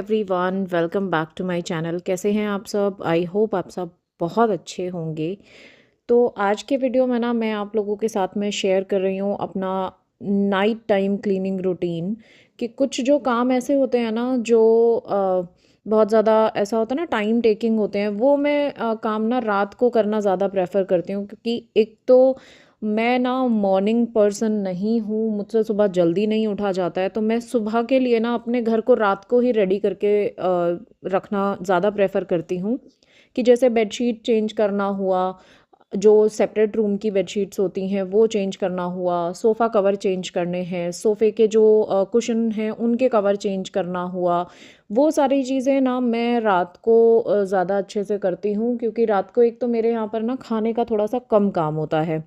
Everyone, welcome back to my channel. कैसे हैं आप सब? आई होप आप सब बहुत अच्छे होंगे। तो आज के वीडियो में ना मैं आप लोगों के साथ में शेयर कर रही हूँ अपना नाइट टाइम क्लीनिंग रूटीन। कि कुछ जो काम ऐसे होते हैं ना जो बहुत ज़्यादा ऐसा होता है ना, टाइम टेकिंग होते हैं, वो मैं काम ना रात को करना ज़्यादा प्रेफर करती हूँ। क्योंकि एक तो मैं ना मॉर्निंग पर्सन नहीं हूँ, मुझसे सुबह जल्दी नहीं उठा जाता है, तो मैं सुबह के लिए ना अपने घर को रात को ही रेडी करके रखना ज़्यादा प्रेफर करती हूँ। कि जैसे बेडशीट चेंज करना हुआ, जो सेपरेट रूम की बेडशीट्स होती हैं वो चेंज करना हुआ, सोफ़ा कवर चेंज करने हैं, सोफ़े के जो कुशन हैं उनके कवर चेंज करना हुआ, वो सारी चीज़ें ना मैं रात को ज़्यादा अच्छे से करती हूँ। क्योंकि रात को एक तो मेरे यहाँ पर ना खाने का थोड़ा सा कम काम होता है,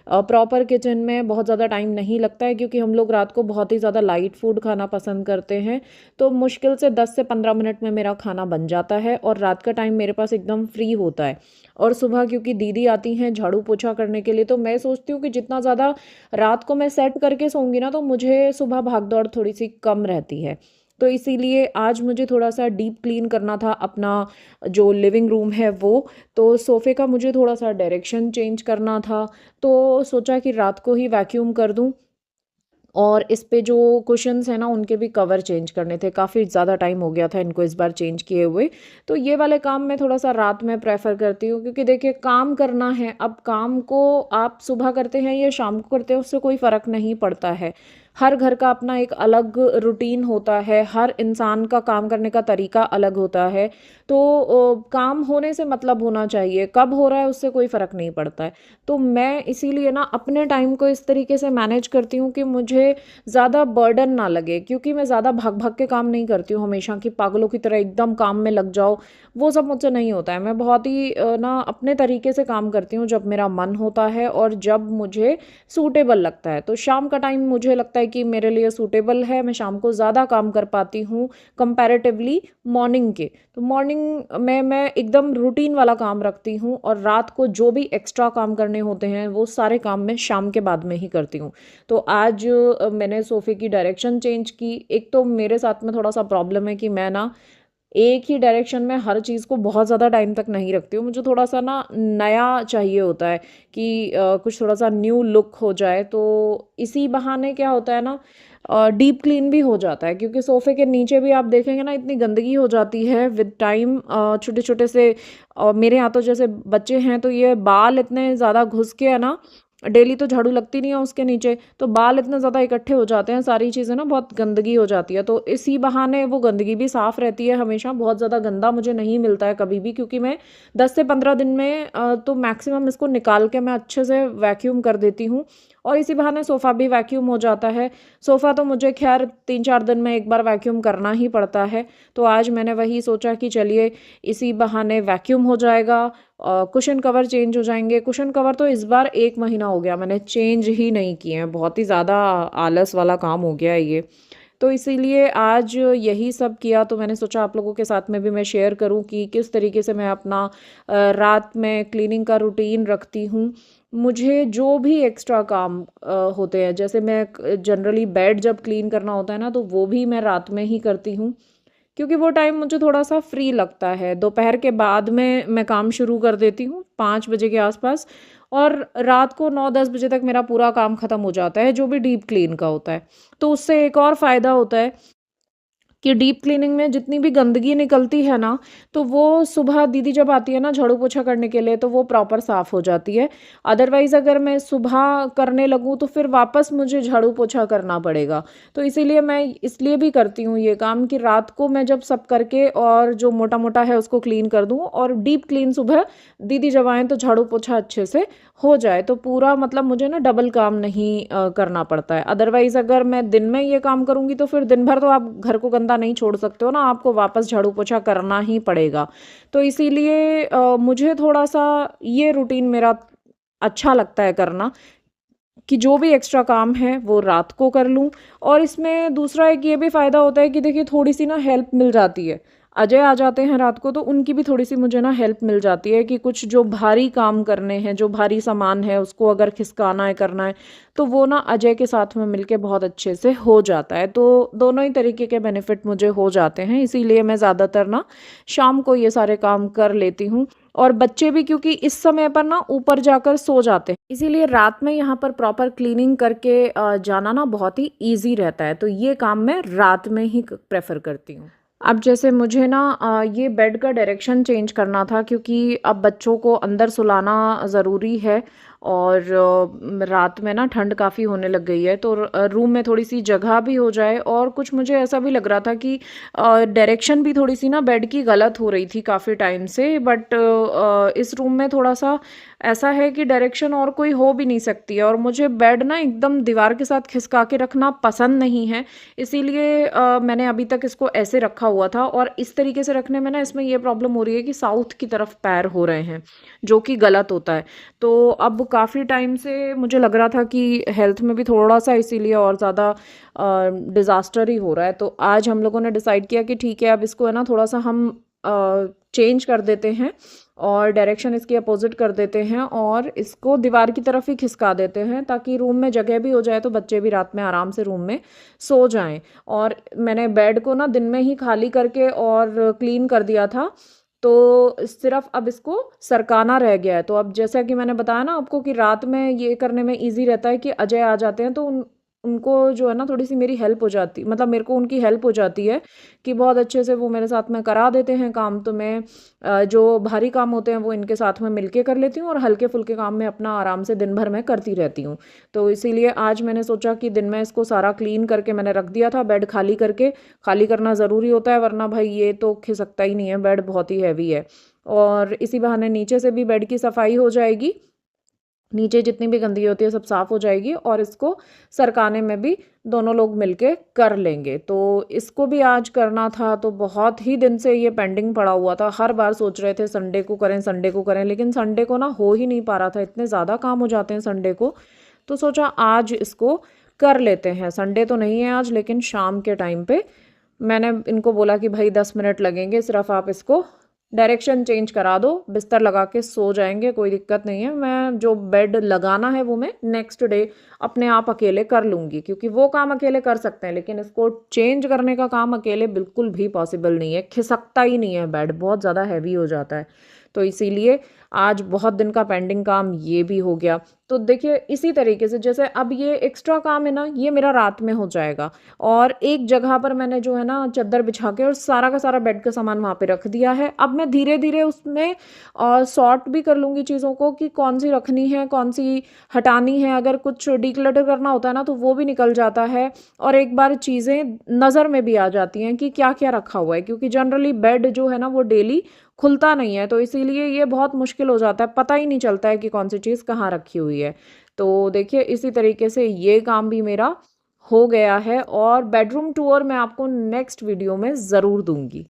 प्रॉपर किचन में बहुत ज़्यादा टाइम नहीं लगता है, क्योंकि हम लोग रात को बहुत ही ज़्यादा लाइट फूड खाना पसंद करते हैं। तो मुश्किल से 10 से 15 मिनट में मेरा खाना बन जाता है और रात का टाइम मेरे पास एकदम फ्री होता है। और सुबह क्योंकि दीदी आती हैं झाड़ू पोछा करने के लिए, तो मैं सोचती हूँ कि जितना ज़्यादा रात को मैं सेट करके सोऊंगी ना, तो मुझे सुबह भाग दौड़ थोड़ी सी कम रहती है। तो इसीलिए आज मुझे थोड़ा सा डीप क्लीन करना था अपना जो लिविंग रूम है वो। तो सोफ़े का मुझे थोड़ा सा डायरेक्शन चेंज करना था, तो सोचा कि रात को ही वैक्यूम कर दूं। और इस पे जो कुशन्स हैं ना उनके भी कवर चेंज करने थे, काफ़ी ज़्यादा टाइम हो गया था इनको इस बार चेंज किए हुए। तो ये वाले काम मैं थोड़ा सा रात में प्रेफर करती हूँ, क्योंकि देखिए काम करना है, अब काम को आप सुबह करते हैं या शाम को करते हैं उससे कोई फ़र्क नहीं पड़ता है। हर घर का अपना एक अलग रूटीन होता है, हर इंसान का काम करने का तरीका अलग होता है। तो काम होने से मतलब होना चाहिए, कब हो रहा है उससे कोई फ़र्क नहीं पड़ता है। तो मैं इसीलिए ना अपने टाइम को इस तरीके से मैनेज करती हूँ कि मुझे ज़्यादा बर्डन ना लगे। क्योंकि मैं ज़्यादा भाग भाग के काम नहीं करती हूँ हमेशा, कि पागलों की तरह एकदम काम में लग जाओ, वो सब मुझसे नहीं होता है। मैं बहुत ही ना अपने तरीके से काम करती हूँ, जब मेरा मन होता है और जब मुझे सूटेबल लगता है। तो शाम का टाइम मुझे लगता है कि मेरे लिए सूटेबल है, मैं शाम को ज़्यादा काम कर पाती हूँ कंपैरेटिवली मॉर्निंग के। तो मॉर्निंग में मैं एकदम रूटीन वाला काम रखती हूँ, और रात को जो भी एक्स्ट्रा काम करने होते हैं वो सारे काम मैं शाम के बाद में ही करती हूँ। तो आज मैंने सोफ़े की डायरेक्शन चेंज की। एक तो मेरे साथ में थोड़ा सा प्रॉब्लम है कि मैं ना एक ही डायरेक्शन में हर चीज़ को बहुत ज़्यादा टाइम तक नहीं रखती हूँ। मुझे थोड़ा सा ना नया चाहिए होता है, कि कुछ थोड़ा सा न्यू लुक हो जाए। तो इसी बहाने क्या होता है ना, डीप क्लीन भी हो जाता है। क्योंकि सोफ़े के नीचे भी आप देखेंगे ना इतनी गंदगी हो जाती है विद टाइम, छोटे छोटे से। मेरे यहाँ तो जैसे बच्चे हैं, तो ये बाल इतने ज़्यादा घुस के है ना, डेली तो झाड़ू लगती नहीं है उसके नीचे, तो बाल इतने ज़्यादा इकट्ठे हो जाते हैं, सारी चीज़ें ना बहुत गंदगी हो जाती है। तो इसी बहाने वो गंदगी भी साफ़ रहती है हमेशा, बहुत ज़्यादा गंदा मुझे नहीं मिलता है कभी भी। क्योंकि मैं 10 से 15 दिन में तो मैक्सिमम इसको निकाल के मैं अच्छे से वैक्यूम कर देती हूँ। और इसी बहाने सोफ़ा भी वैक्यूम हो जाता है। सोफ़ा तो मुझे खैर 3-4 दिन में एक बार वैक्यूम करना ही पड़ता है। तो आज मैंने वही सोचा कि चलिए इसी बहाने वैक्यूम हो जाएगा, कुशन कवर चेंज हो जाएंगे। कुशन कवर तो इस बार 1 महीना हो गया मैंने चेंज ही नहीं किए हैं, बहुत ही ज़्यादा आलस वाला काम हो गया है ये। तो इसीलिए आज यही सब किया। तो मैंने सोचा आप लोगों के साथ में भी मैं शेयर करूं कि किस तरीके से मैं अपना रात में क्लीनिंग का रूटीन रखती हूँ। मुझे जो भी एक्स्ट्रा काम होते हैं, जैसे मैं जनरली बेड जब क्लीन करना होता है ना, तो वो भी मैं रात में ही करती हूँ। क्योंकि वो टाइम मुझे थोड़ा सा फ्री लगता है। दोपहर के बाद में मैं काम शुरू कर देती हूँ 5 बजे के आसपास, और रात को 9-10 बजे तक मेरा पूरा काम ख़त्म हो जाता है, जो भी डीप क्लीन का होता है। तो उससे एक और फ़ायदा होता है कि डीप क्लीनिंग में जितनी भी गंदगी निकलती है ना, तो वो सुबह दीदी जब आती है ना झाड़ू पोछा करने के लिए, तो वो प्रॉपर साफ़ हो जाती है। अदरवाइज़ अगर मैं सुबह करने लगूँ तो फिर वापस मुझे झाड़ू पोछा करना पड़ेगा। तो इसीलिए मैं इसलिए भी करती हूँ ये काम, कि रात को मैं जब सब करके और जो मोटा-मोटा है उसको क्लीन कर दूँ, और डीप क्लीन सुबह दीदी जब आएँ तो झाड़ू पोछा अच्छे से हो जाए। तो पूरा मतलब मुझे ना डबल काम नहीं करना पड़ता है। अदरवाइज़ अगर मैं दिन में ये काम करूँगी तो फिर दिन भर तो आप घर को गंदा नहीं छोड़ सकते हो ना, आपको वापस झाड़ू पोछा करना ही पड़ेगा। तो इसीलिए मुझे थोड़ा-सा ये रूटीन मेरा अच्छा लगता है करना, कि जो भी एक्स्ट्रा काम है वो रात को कर लूँ। और इसमें दूसरा एक ये भी फ़ायदा होता है कि देखिए थोड़ी-सी ना हेल्प मिल जाती है। अजय आ जाते हैं रात को, तो उनकी भी थोड़ी सी मुझे ना हेल्प मिल जाती है कि कुछ जो भारी काम करने हैं, जो भारी सामान है उसको अगर खिसकाना है, करना है, तो वो ना अजय के साथ में मिलके बहुत अच्छे से हो जाता है। तो दोनों ही तरीके के बेनिफिट मुझे हो जाते हैं, इसीलिए मैं ज़्यादातर ना शाम को ये सारे काम कर लेती हूँ। और बच्चे भी क्योंकि इस समय पर ना ऊपर जाकर सो जाते हैं, इसीलिए रात में यहाँ पर प्रॉपर क्लीनिंग करके जाना ना बहुत ही ईजी रहता है। तो ये काम मैं रात में ही प्रेफर करती हूँ। अब जैसे मुझे ना ये बेड का डायरेक्शन चेंज करना था, क्योंकि अब बच्चों को अंदर सुलाना ज़रूरी है और रात में ना ठंड काफ़ी होने लग गई है, तो रूम में थोड़ी सी जगह भी हो जाए। और कुछ मुझे ऐसा भी लग रहा था कि डायरेक्शन भी थोड़ी सी ना बेड की गलत हो रही थी काफ़ी टाइम से, बट इस रूम में थोड़ा सा ऐसा है कि डायरेक्शन और कोई हो भी नहीं सकती है, और मुझे बेड ना एकदम दीवार के साथ खिसका के रखना पसंद नहीं है। इसीलिए मैंने अभी तक इसको ऐसे रखा हुआ था, और इस तरीके से रखने में ना इसमें ये प्रॉब्लम हो रही है कि साउथ की तरफ पैर हो रहे हैं, जो कि गलत होता है। तो अब काफ़ी टाइम से मुझे लग रहा था कि हेल्थ में भी थोड़ा सा इसीलिए और ज़्यादा डिज़ास्टर ही हो रहा है। तो आज हम लोगों ने डिसाइड किया कि ठीक है, अब इसको है ना थोड़ा सा हम चेंज कर देते हैं और डायरेक्शन इसकी अपोजिट कर देते हैं, और इसको दीवार की तरफ ही खिसका देते हैं, ताकि रूम में जगह भी हो जाए तो बच्चे भी रात में आराम से रूम में सो जाएं। और मैंने बेड को ना दिन में ही खाली करके और क्लीन कर दिया था, तो सिर्फ अब इसको सरकाना रह गया है। तो अब जैसा कि मैंने बताया ना आपको कि रात में ये करने में इजी रहता है कि अजय आ जाते हैं, तो उनको जो है ना थोड़ी सी मेरी हेल्प हो जाती, मतलब मेरे को उनकी हेल्प हो जाती है कि बहुत अच्छे से वो मेरे साथ में करा देते हैं काम। तो मैं जो भारी काम होते हैं वो इनके साथ में मिलके कर लेती हूँ, और हल्के फुल्के काम में अपना आराम से दिन भर में करती रहती हूँ। तो इसीलिए आज मैंने सोचा कि दिन में इसको सारा क्लीन करके मैंने रख दिया था, बेड खाली करके। खाली करना ज़रूरी होता है, वरना भाई ये तो खिसकता ही नहीं है, बेड बहुत ही हैवी है। और इसी बहाने नीचे से भी बेड की सफाई हो जाएगी, नीचे जितनी भी गंदगी होती है सब साफ़ हो जाएगी, और इसको सरकाने में भी दोनों लोग मिलके कर लेंगे। तो इसको भी आज करना था, तो बहुत ही दिन से ये पेंडिंग पड़ा हुआ था। हर बार सोच रहे थे संडे को करें, संडे को करें, लेकिन संडे को ना हो ही नहीं पा रहा था, इतने ज़्यादा काम हो जाते हैं संडे को। तो सोचा आज इसको कर लेते हैं। संडे तो नहीं है आज, लेकिन शाम के टाइम पे मैंने इनको बोला कि भाई 10 मिनट लगेंगे, सिर्फ आप इसको डायरेक्शन चेंज करा दो, बिस्तर लगा के सो जाएंगे, कोई दिक्कत नहीं है। मैं जो बेड लगाना है वो मैं नेक्स्ट डे अपने आप अकेले कर लूँगी, क्योंकि वो काम अकेले कर सकते हैं, लेकिन इसको चेंज करने का काम अकेले बिल्कुल भी पॉसिबल नहीं है। खिसकता ही नहीं है बेड, बहुत ज़्यादा हैवी हो जाता है। तो इसीलिए आज बहुत दिन का पेंडिंग काम ये भी हो गया। तो देखिए इसी तरीके से जैसे अब ये एक्स्ट्रा काम है ना, ये मेरा रात में हो जाएगा। और एक जगह पर मैंने जो है ना चादर बिछा के और सारा का सारा बेड का सामान वहाँ पे रख दिया है। अब मैं धीरे धीरे उसमें सॉर्ट भी कर लूँगी चीज़ों को कि कौन सी रखनी है, कौन सी हटानी है। अगर कुछ डिक्लटर करना होता है ना तो वो भी निकल जाता है, और एक बार चीज़ें नज़र में भी आ जाती हैं कि क्या क्या रखा हुआ है, क्योंकि जनरली बेड जो है ना वो डेली खुलता नहीं है, तो इसीलिए ये बहुत मुश्किल हो जाता है, पता ही नहीं चलता है कि कौन सी चीज़ कहाँ रखी हुई है। तो देखिए इसी तरीके से ये काम भी मेरा हो गया है, और बेडरूम टूर मैं आपको नेक्स्ट वीडियो में ज़रूर दूंगी।